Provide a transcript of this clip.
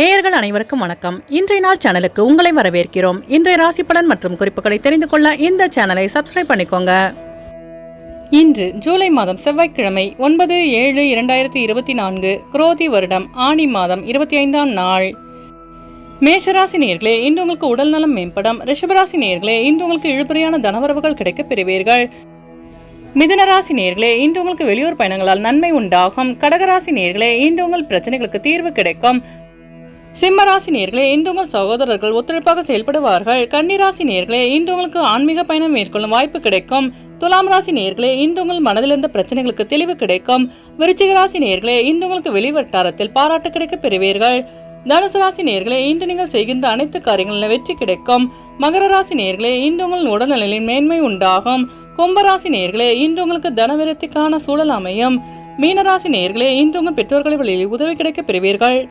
நேயர்கள் அனைவருக்கும் வணக்கம். இன்றைய நாள் சேனலுக்கு உங்களை வரவேற்கிறோம். இன்றைய ராசி பலன் மற்றும் குறிப்புகளை தெரிந்து கொள்ள இந்த சேனலை சப்ஸ்கிரைப் பண்ணிக்கோங்க. இன்று ஜூலை மாதம் செவ்வாய்க்கிழமை 9/7/2024 குரோதி வருடம் ஆனி மாதம் 25ஆம் நாள். மேஷராசி நேயர்களே, இன்று உங்களுக்கு உடல் நலம் மேம்படும். ரிஷபராசி நேயர்களே, இன்று உங்களுக்கு இழுபறியான தனவரவுகள் கிடைக்க பெறுவீர்கள். மிதுனராசி நேயர்களே, இன்று உங்களுக்கு வெளியூர் பயணங்களால் நன்மை உண்டாகும். கடகராசி நேயர்களே, இன்று உங்கள் பிரச்சனைகளுக்கு தீர்வு கிடைக்கும். சிம்மராசி நேயர்களே, இன்று உங்கள் சகோதரர்கள் ஒத்துழைப்பாக செயல்படுவார்கள். கன்னிராசி நேயர்களே, இன்று உங்களுக்கு ஆன்மீக பயணம் மேற்கொள்ளும் வாய்ப்பு கிடைக்கும். துலாம் ராசி நேயர்களே, இன்று உங்கள் மனதில் இருந்த பிரச்சனைகளுக்கு தெளிவு கிடைக்கும். விருச்சிக ராசி நேயர்களே, இன்று உங்களுக்கு வெளிவட்டாரத்தில் பாராட்டு கிடைக்க பெறுவீர்கள். தனுசு ராசி நேயர்களே, இன்று நீங்கள் செய்கின்ற அனைத்து காரியங்களிலும் வெற்றி கிடைக்கும். மகர ராசி நேயர்களே, இன்று உங்கள் உடல்நலின் மேன்மை உண்டாகும். கும்பராசி நேயர்களே, இன்று உங்களுக்கு தனவிருத்திக்கான சூழல் அமையும். மீனராசி நேயர்களே, இன்று உங்கள் பெற்றோர்களை வழியில் உதவி கிடைக்க பெறுவீர்கள்.